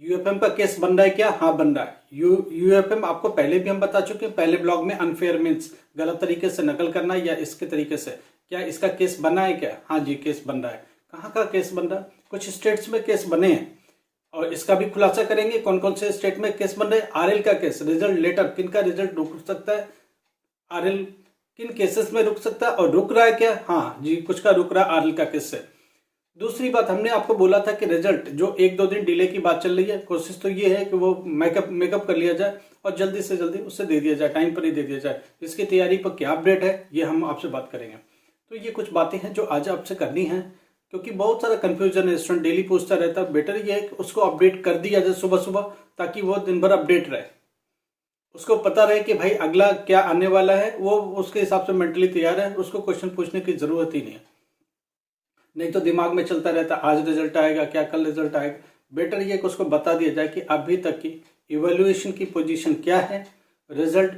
UFM का case बन रहा है क्या? हाँ बन रहा है। यूएफएम आपको पहले भी हम बता चुके हैं, पहले ब्लॉग में। अनफेयर मीन्स गलत तरीके से नकल करना या इसके तरीके से। क्या इसका केस बना है क्या? हाँ जी, केस बन रहा है। कहाँ का केस बन रहा है? कुछ स्टेट्स में केस बने हैं और इसका भी खुलासा करेंगे कौन कौन से स्टेट में केस बन रहे हैं। आरएल का केस, रिजल्ट लेटर, किन का रिजल्ट रुक सकता है? आरएल किन केसेस में रुक सकता है और रुक रहा है क्या? हाँ जी, कुछ का रुक रहा है आरएल का केस से। दूसरी बात, हमने आपको बोला था कि रिजल्ट जो 1-2 दिन डिले की बात चल रही है, कोशिश तो ये है कि वो मेकअप कर लिया जाए और जल्दी से जल्दी उससे दे दिया जाए, टाइम पर ही दे दिया जाए। इसकी तैयारी पर क्या अपडेट है ये हम आपसे बात करेंगे। तो ये कुछ बातें हैं जो आज आपसे करनी है, क्योंकि बहुत सारा कंफ्यूजन है। स्टूडेंट डेली पूछता रहता है, बेटर ये है कि उसको अपडेट कर दिया जाए सुबह सुबह, ताकि वो दिन भर अपडेट रहे, उसको पता रहे कि भाई अगला क्या आने वाला है, वो उसके हिसाब से मेंटली तैयार है, उसको क्वेश्चन पूछने की जरूरत ही नहीं है। नहीं तो दिमाग में चलता रहता आज रिजल्ट आएगा क्या, कल रिजल्ट आएगा। बेटर ये कि उसको बता दिया जाए कि अभी तक की इवैल्यूएशन की पोजीशन क्या है, रिजल्ट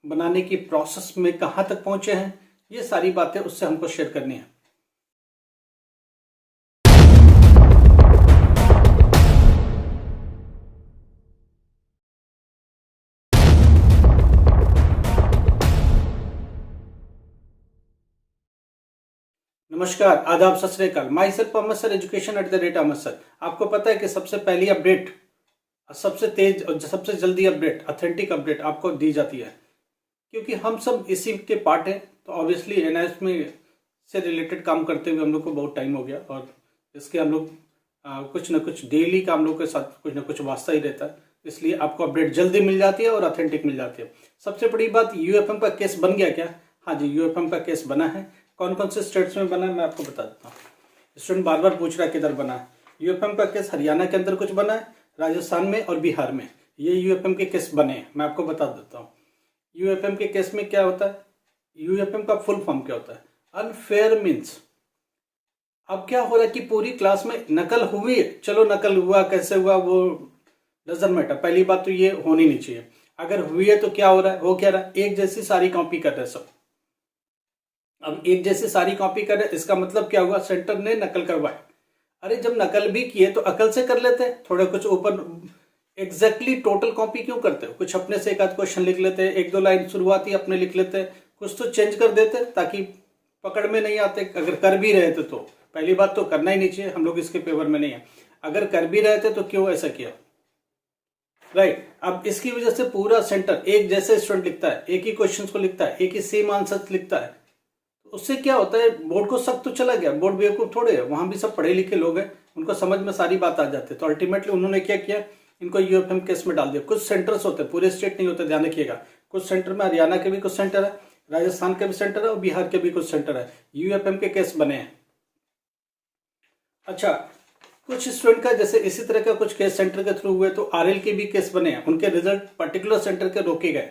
बनाने की प्रोसेस में कहाँ तक पहुंचे हैं, ये सारी बातें उससे हमको शेयर करनी है। नमस्कार, आदाब, Sat Shri Akal. Myself Ahmad sir, education @Ahmad sir. आपको पता है कि सबसे पहली अपडेट, सबसे तेज और सबसे जल्दी अपडेट, ऑथेंटिक अपडेट आपको दी जाती है, क्योंकि हम सब इसी के पार्ट हैं। तो ऑब्वियसली एनआईएस में से रिलेटेड काम करते हुए हम लोग को बहुत टाइम हो गया और इसके हम लोग कुछ ना कुछ डेली का हम लोग के साथ कुछ ना कुछ वास्ता ही रहता है, इसलिए आपको अपडेट जल्दी मिल जाती है और ऑथेंटिक मिल जाती है। सबसे बड़ी बात, यूएफएम का केस बन गया क्या? हाँ जी, यूएफएम का केस बना है। कौन कौन से स्टेट्स में बना है मैं आपको बता देता हूँ। स्टूडेंट बार बार पूछ रहा है किधर बना है। यूएफएम का केस हरियाणा के अंदर कुछ बना है, राजस्थान में और बिहार में। ये यूएफएम के केस बने हैं, मैं आपको बता देता हूँ। यूएफएम के केस में क्या होता है, यूएफएम का फुल फॉर्म क्या होता है? Unfair means. अब क्या हो रहा है कि पूरी क्लास में नकल हुई है, चलो नकल हुआ, कैसे हुआ वो डजंट मैटर। पहली बात तो ये होनी नहीं चाहिए। अगर हुई है तो क्या हो रहा है, हो क्या रहा है, एक जैसी सारी कॉपी कर रहे हैं सब। अब एक जैसी सारी कॉपी कर रहे, इसका मतलब क्या हुआ, सेंटर ने नकल करवाए। अरे जब नकल भी किए तो अकल से कर लेते, थोड़े कुछ ऊपर। एग्जैक्टली टोटल कॉपी क्यों करते हो? कुछ अपने से एक आध क्वेश्चन लिख लेते, 1-2 लाइन शुरुआती अपने लिख लेते, कुछ तो चेंज कर देते ताकि पकड़ में नहीं आते। अगर कर भी रहे थे तो पहली बात तो करना ही नहीं चाहिए, हम लोग इसके फेवर में नहीं है। अगर कर भी रहे थे तो क्यों ऐसा किया, राइट। अब इसकी वजह से पूरा सेंटर एक जैसे स्टूडेंट लिखता है, एक ही क्वेश्चन को लिखता है, एक ही सेम आंसर लिखता है। उससे क्या होता है, बोर्ड को शक तो चला गया, बोर्ड बेवकूफ थोड़े है, वहां भी सब पढ़े लिखे लोग हैं, उनको समझ में सारी बात आ जाती है। तो अल्टीमेटली उन्होंने क्या किया, इनको यूएफएम केस में डाल दिया। कुछ सेंटर्स होते हैं, पूरे स्टेट नहीं होते, ध्यान रखिएगा। कुछ सेंटर में हरियाणा के भी कुछ सेंटर है, राजस्थान के भी सेंटर है और बिहार के भी कुछ सेंटर है, यूएफएम के केस बने हैं। अच्छा, कुछ स्टूडेंट का जैसे इसी तरह का कुछ केस सेंटर के थ्रू हुए तो आरएल के भी केस बने हैं, उनके रिजल्ट पर्टिकुलर सेंटर के रोके गए।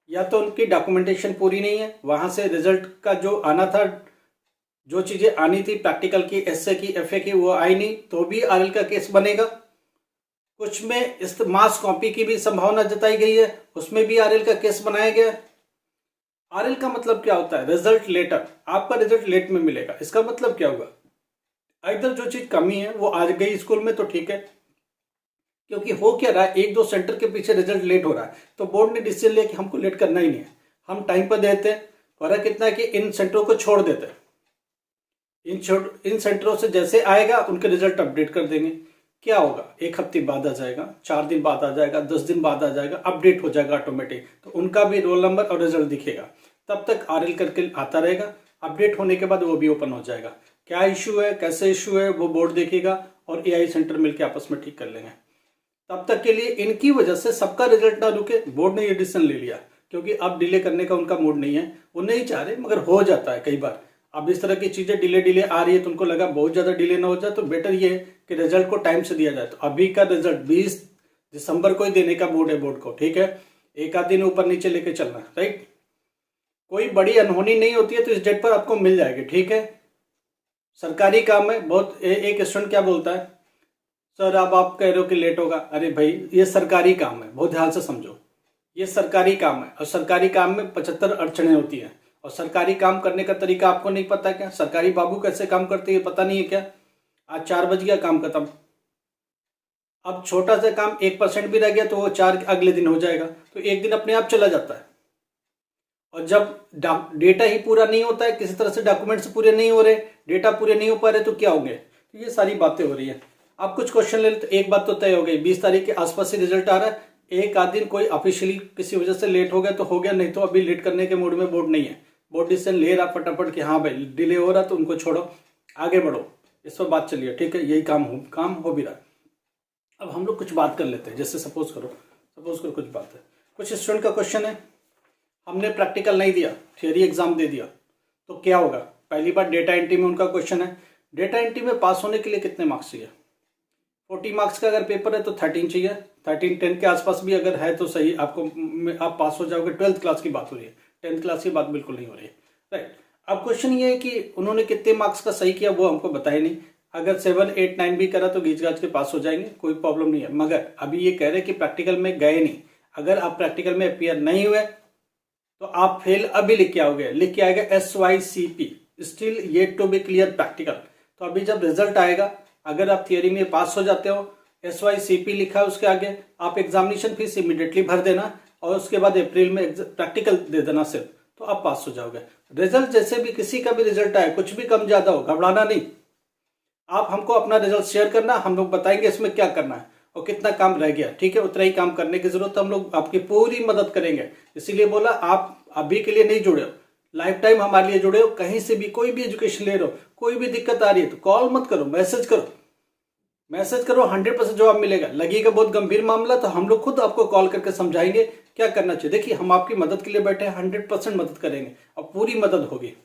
या तो उनकी डॉक्यूमेंटेशन पूरी नहीं है, वहां से रिजल्ट का जो आना था, जो चीजें आनी थी प्रैक्टिकल की, एसए की, एफए की, वो आई नहीं, तो भी आरएल का केस बनेगा। कुछ में इस मास कॉपी की भी संभावना जताई गई है, उसमें भी आरएल का केस बनाया गया। आरएल का मतलब क्या होता है, रिजल्ट लेटर। आपका रिजल्ट लेट में मिलेगा, इसका मतलब क्या होगा, इधर जो चीज कमी है वो आ गई स्कूल में तो ठीक है, क्योंकि हो क्या रहा है, 1-2 सेंटर के पीछे रिजल्ट लेट हो रहा है, तो बोर्ड ने डिसीजन लिया कि हमको लेट करना ही नहीं है, हम टाइम पर देते हैं। फर्क इतना है कि इन सेंटरों को छोड़ देते हैं, इन सेंटरों से जैसे आएगा उनके रिजल्ट अपडेट कर देंगे। क्या होगा, 1 हफ्ते बाद आ जाएगा, 4 दिन बाद आ जाएगा, 10 दिन बाद आ जाएगा, अपडेट हो जाएगा ऑटोमेटिक, तो उनका भी रोल नंबर और रिजल्ट दिखेगा। तब तक आरएल करके आता रहेगा, अपडेट होने के बाद वो भी ओपन हो जाएगा। क्या इशू है, कैसे इशू है, वो बोर्ड देखेगा और एआई सेंटर मिलकर आपस में ठीक कर लेंगे। तब तक के लिए इनकी वजह से सबका रिजल्ट ना रुके, बोर्ड ने ये डिसीजन ले लिया, क्योंकि अब डिले करने का उनका मूड नहीं है, वो नहीं चाह रहे, मगर हो जाता है कई बार। अब इस तरह की चीजें डिले आ रही है तो उनको लगा बहुत ज्यादा डिले ना हो जाए, तो बेटर ये है कि रिजल्ट को टाइम से दिया जाए। तो अभी का रिजल्ट 20 दिसंबर को ही देने का मूड है बोर्ड को, ठीक है, एक आध दिन ऊपर नीचे लेके चलना, राइट। कोई बड़ी अनहोनी नहीं होती है तो इस डेट पर आपको मिल जाएगी, ठीक है। सरकारी काम है बहुत। एक स्टूडेंट क्या बोलता है, सर अब आप कह रहे हो कि लेट होगा। अरे भाई ये सरकारी काम है, बहुत ध्यान से समझो, ये सरकारी काम है और सरकारी काम में 75 अड़चने होती हैं। और सरकारी काम करने का तरीका आपको नहीं पता क्या, सरकारी बाबू कैसे काम करते हैं पता नहीं है क्या? आज 4 बज गया, काम खत्म। अब छोटा सा काम 1% भी रह गया तो वो 4 अगले दिन हो जाएगा, तो एक दिन अपने आप चला जाता है। और जब डेटा ही पूरा नहीं होता है, किसी तरह से डॉक्यूमेंट्स पूरे नहीं हो रहे, डेटा पूरे नहीं हो पा रहे, तो क्या होंगे? तो ये सारी बातें हो रही है। आप कुछ क्वेश्चन ले लेते, एक बात तो तय हो गई, 20 तारीख के आसपास ही रिजल्ट आ रहा है। एक आध दिन कोई ऑफिशियली किसी वजह से लेट हो गया तो हो गया, नहीं तो अभी लेट करने के मूड में बोर्ड नहीं है। बोर्ड डिसीजन ले रहा फटाफट कि हाँ भाई डिले हो रहा तो उनको छोड़ो, आगे बढ़ो, इस पर बात चलिए, ठीक है, यही काम हो भी रहा है। अब हम लोग कुछ बात कर लेते हैं, जैसे सपोज करो कुछ बात है, कुछ स्टूडेंट का क्वेश्चन है, हमने प्रैक्टिकल नहीं दिया, थियरी एग्जाम दे दिया, तो क्या होगा? पहली बार डेटा एंट्री में उनका क्वेश्चन है, डेटा एंट्री में पास होने के लिए कितने मार्क्स चाहिए? 40 मार्क्स का अगर पेपर है तो 13 चाहिए, 10 के आसपास भी अगर है तो सही, आप पास हो जाओगे। 12th क्लास की बात हो रही है, 10th क्लास की बात बिल्कुल नहीं हो रही है, राइट। अब क्वेश्चन ये है कि उन्होंने कितने मार्क्स का सही किया वो हमको बताया नहीं। अगर 7, 8, 9 भी करा तो घीच घाच के पास हो जाएंगे, कोई प्रॉब्लम नहीं है। मगर अभी ये कह रहे कि प्रैक्टिकल में गए नहीं, अगर आप प्रैक्टिकल में अपियर नहीं हुए तो आप फेल अभी लिख के आओगे, लिख के आएगा SYCP, still yet to be clear practical. तो अभी जब रिजल्ट आएगा, अगर आप थियरी में पास हो जाते हो, SYCP लिखा है उसके आगे, आप एग्जामिनेशन फीस इमीडिएटली भर देना और उसके बाद अप्रैल में प्रैक्टिकल दे देना सिर्फ, तो आप पास हो जाओगे। रिजल्ट जैसे भी किसी का भी रिजल्ट आए, कुछ भी कम ज्यादा हो, घबराना नहीं। आप हमको अपना रिजल्ट शेयर करना, हम लोग बताएंगे इसमें क्या करना है और कितना काम रह गया, ठीक है, उतना ही काम करने की जरूरत है, हम लोग आपकी पूरी मदद करेंगे। इसीलिए बोला आप अभी के लिए नहीं जुड़े हो, लाइफ टाइम हमारे लिए जुड़े हो। कहीं से भी कोई भी एजुकेशन ले रहे हो, कोई भी दिक्कत आ रही है तो कॉल मत करो, मैसेज करो, 100% जवाब मिलेगा। लगेगा बहुत गंभीर मामला तो हम लोग खुद आपको कॉल करके समझाएंगे क्या करना चाहिए। देखिए हम आपकी मदद के लिए बैठे हैं, 100% मदद करेंगे और पूरी मदद होगी,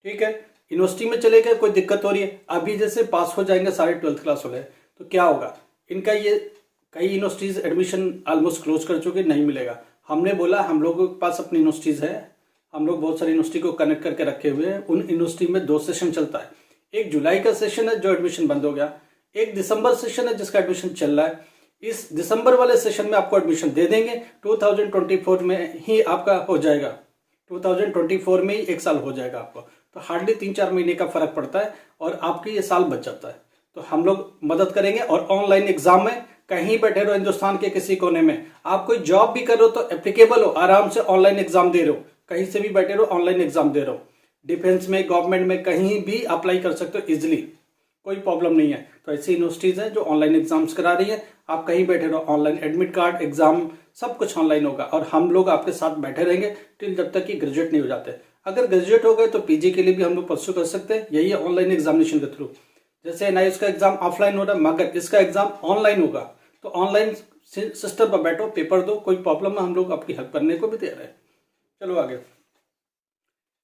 ठीक है। यूनिवर्सिटी में चले गए, कोई दिक्कत हो रही है, अभी जैसे पास हो जाएंगे सारे 12th क्लास हो गए तो क्या होगा? इनका ये कई यूनिवर्सिटीज एडमिशन ऑलमोस्ट क्लोज कर चुके, नहीं मिलेगा। हमने बोला हम लोगों के पास अपनी यूनिवर्सिटीज है, हम लोग बहुत सारी यूनिवर्सिटी को कनेक्ट करके रखे हुए हैं। उन यूनिवर्सिटी में 2 सेशन चलता है, एक जुलाई का सेशन है जो एडमिशन बंद हो गया, एक दिसंबर सेशन है जिसका एडमिशन चल रहा है। इस दिसंबर वाले सेशन में आपको एडमिशन दे देंगे, 2024 में ही आपका हो जाएगा, 2024 में ही 1 साल हो जाएगा आपको, तो हार्डली 3-4 महीने का फर्क पड़ता है और आपके ये साल बच जाता है। तो हम लोग मदद करेंगे। और ऑनलाइन एग्जाम में कहीं बैठे रहो हिंदुस्तान के किसी कोने में, आप कोई जॉब भी कर रहे हो तो एप्लीकेबल हो, आराम से ऑनलाइन एग्जाम दे रहे हो, कहीं से भी बैठे रहो ऑनलाइन एग्जाम दे रहे हो, डिफेंस में, गवर्नमेंट में, कहीं भी अप्लाई कर सकते हो इजिली, कोई प्रॉब्लम नहीं है। तो ऐसी यूनिवर्सिटीज हैं जो ऑनलाइन एग्जाम्स करा रही है, आप कहीं बैठे रहो, ऑनलाइन एडमिट कार्ड, एग्जाम सब कुछ ऑनलाइन होगा और हम लोग आपके साथ बैठे रहेंगे टिल जब तक कि ग्रेजुएट नहीं हो जाते। अगर ग्रेजुएट हो गए तो पीजी के लिए भी हम लोग परस्यू कर सकते हैं, यही है ऑनलाइन एग्जामिनेशन के थ्रू। जैसे NIOS का एग्जाम ऑफलाइन हो रहा है, मगर इसका एग्जाम ऑनलाइन होगा, तो ऑनलाइन सिस्टम पर बैठो, पेपर दो, कोई प्रॉब्लम है, हम लोग आपकी हेल्प करने को भी तैयार है। चलो आगे,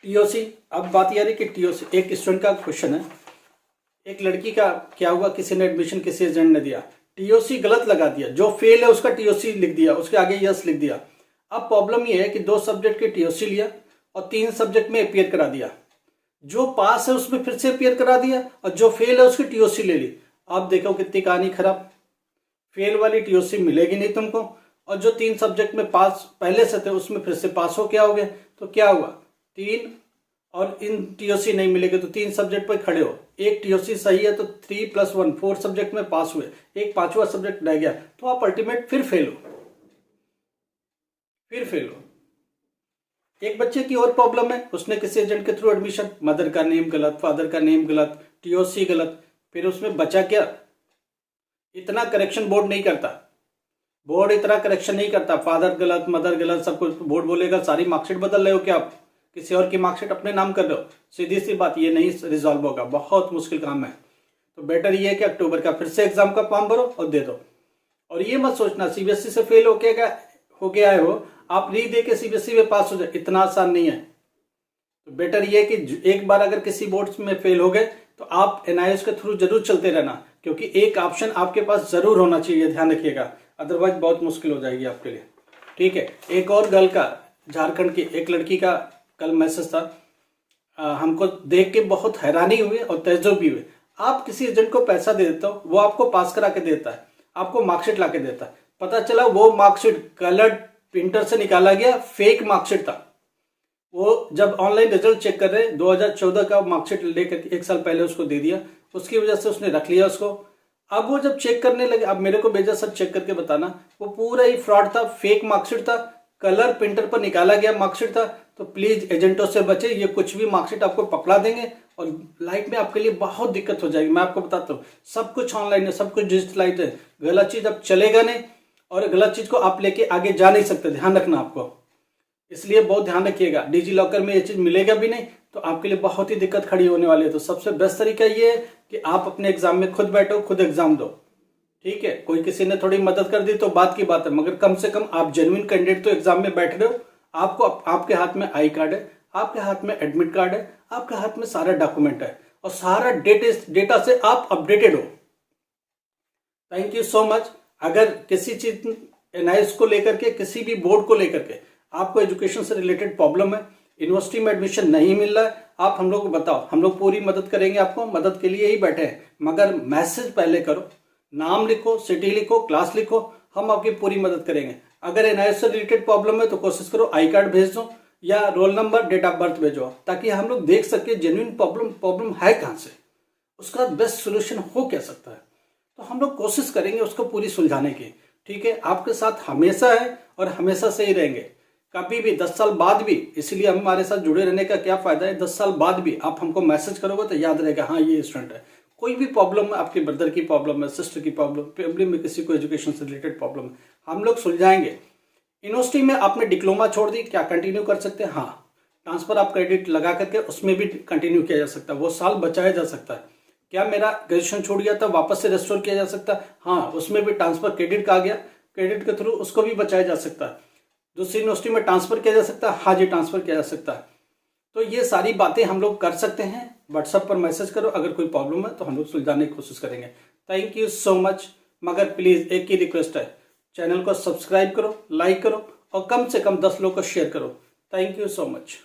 TOC। अब बात यह है कि TOC, एक स्टूडेंट का क्वेश्चन है, एक लड़की का क्या हुआ, किसी ने एडमिशन किसी एजेंट ने दिया, TOC गलत लगा दिया, जो फेल है उसका TOC लिख दिया, उसके आगे यस लिख दिया। अब प्रॉब्लम यह है कि 2 सब्जेक्ट के TOC लिया और 3 सब्जेक्ट में अपियर करा दिया, जो पास है उसमें फिर से अपियर करा दिया और जो फेल है उसकी TOC ले ली। आप देखो कितनी कहानी खराब, फेल वाली TOC मिलेगी नहीं तुमको, और जो 3 सब्जेक्ट में पास पहले से थे उसमें फिर से पास हो क्या हो गए, तो क्या हुआ 3 और इन TOC नहीं मिलेगी तो 3 सब्जेक्ट पर खड़े हो, एक TOC सही है तो 3 + 1 4 सब्जेक्ट में पास हुए, एक 5वां सब्जेक्ट रह गया तो आप अल्टीमेट फिर फेल हो। एक बच्चे की और प्रॉब्लम है, उसने किसी एजेंट के थ्रू एडमिशन, मदर का नेम गलत, फादर का नेम गलत, TOC गलत, फिर उसमें बचा क्या? इतना करेक्शन बोर्ड नहीं करता, बोर्ड इतना करेक्शन नहीं करता, फादर गलत, मदर गलत, सब कुछ बोर्ड बोलेगा सारी मार्कशीट बदल रहे हो क्या आप, किसी और की मार्कशीट अपने नाम कर रहे हो, सीधी सी बात, ये नहीं रिजॉल्व होगा, बहुत मुश्किल काम है। तो बेटर ये है कि अक्टूबर का फिर से एग्जाम का फॉर्म भरो और दे दो। और ये मत सोचना CBSE से फेल हो गया है वो, आप री दे के CBSE में पास हो जाए, इतना आसान नहीं है। तो बेटर ये है कि एक बार अगर किसी बोर्ड में फेल हो गए तो आप NIOS के थ्रू जरूर चलते रहना, क्योंकि एक ऑप्शन आपके पास जरूर होना चाहिए, ध्यान रखिएगा, अदरवाइज बहुत मुश्किल हो जाएगी आपके लिए, ठीक है। एक और गर्ल का, झारखंड की एक लड़की का कल मैसेज था, हमको देख के बहुत हैरानी हुई और तैज्जुब भी हुई। आप किसी एजेंट को पैसा दे देते हो, वो आपको पास करा के देता है, आपको मार्कशीट ला के देता है, पता चला वो मार्कशीट कलर्ड प्रिंटर से निकाला गया, फेक मार्कशीट था। वो जब ऑनलाइन रिजल्ट चेक कर रहे 2014 का मार्कशीट लेकर 1 साल पहले उसको दे दिया, उसकी वजह से उसने रख लिया उसको। अब वो जब चेक करने लगे, अब मेरे को भेजा सर चेक करके बताना, वो पूरा ही फ्रॉड था, फेक मार्कशीट था, कलर प्रिंटर पर निकाला गया मार्कशीट था। तो प्लीज एजेंटों से बचे, ये कुछ भी मार्कशीट आपको पकड़ा देंगे और लाइफ में आपके लिए बहुत दिक्कत हो जाएगी। मैं आपको बताता हूँ, सब कुछ ऑनलाइन है, सब कुछ डिजिटलाइज है, गलत चीज अब चलेगा नहीं और गलत चीज को आप लेके आगे जा नहीं सकते, ध्यान रखना आपको। इसलिए बहुत ध्यान रखिएगा, डिजी लॉकर में ये चीज मिलेगा भी नहीं तो आपके लिए बहुत ही दिक्कत खड़ी होने वाली है। तो सबसे बेस्ट तरीका ये है कि आप अपने एग्जाम में खुद बैठो, खुद एग्जाम दो, ठीक है। कोई किसी ने थोड़ी मदद कर दी तो बात की बात है, मगर कम से कम आप जेन्युइन कैंडिडेट तो एग्जाम में बैठ रहे हो। आपको आपके हाथ में आई कार्ड है, आपके हाथ में एडमिट कार्ड है, आपके हाथ में सारा डॉक्यूमेंट है और सारा डेटा से आप अपडेटेड हो। Thank you so much. अगर किसी चीज एनआईएस को लेकर के, किसी भी बोर्ड को लेकर के आपको एजुकेशन से रिलेटेड प्रॉब्लम है, यूनिवर्सिटी में एडमिशन नहीं मिल रहा है, आप हम लोग को बताओ, हम लोग पूरी मदद करेंगे। आपको मदद के लिए ही बैठे हैं, मगर मैसेज पहले करो, नाम लिखो, सिटी लिखो, क्लास लिखो, हम आपकी पूरी मदद करेंगे। अगर एनआईएस से रिलेटेड प्रॉब्लम है तो कोशिश करो आई कार्ड भेज दो या roll number, date of birth भेजो, ताकि हम लोग देख सके जेन्युइन प्रॉब्लम है कहाँ से, उसका बेस्ट सोल्यूशन हो क्या सकता है। तो हम लोग कोशिश करेंगे उसको पूरी सुलझाने की, ठीक है। आपके साथ हमेशा है और हमेशा से ही रहेंगे, कभी भी 10 साल बाद भी। इसलिए हमारे साथ जुड़े रहने का क्या फायदा है, 10 साल बाद भी आप हमको मैसेज करोगे तो याद रहेगा, हाँ ये स्टूडेंट है। कोई भी प्रॉब्लम है, आपके ब्रदर की प्रॉब्लम है, सिस्टर की प्रॉब्लम, फैमिली में किसी को एजुकेशन से रिलेटेड प्रॉब्लम है, हम लोग सुलझाएंगे। यूनिवर्सिटी में आपने डिप्लोमा छोड़ दी, क्या कंटिन्यू कर सकते हैं? हाँ, ट्रांसफर आप क्रेडिट लगा करके उसमें भी कंटिन्यू किया जा सकता है, वो साल बचाया जा सकता है। क्या मेरा ग्रेजुएशन छूट गया था, वापस से रेस्टोर किया जा सकता है? हाँ, उसमें भी ट्रांसफर क्रेडिट का आ गया, क्रेडिट के थ्रू उसको भी बचाया जा सकता है। दूसरी यूनिवर्सिटी में ट्रांसफर किया जा सकता है? हाँ जी, ट्रांसफर किया जा सकता है। तो ये सारी बातें हम लोग कर सकते हैं। व्हाट्सएप पर मैसेज करो, अगर कोई प्रॉब्लम है तो हम लोग सुलझाने की कोशिश करेंगे। Thank you so much. मगर प्लीज एक ही रिक्वेस्ट है, चैनल को सब्सक्राइब करो, लाइक करो और कम से कम 10 लोग को शेयर करो। Thank you so much.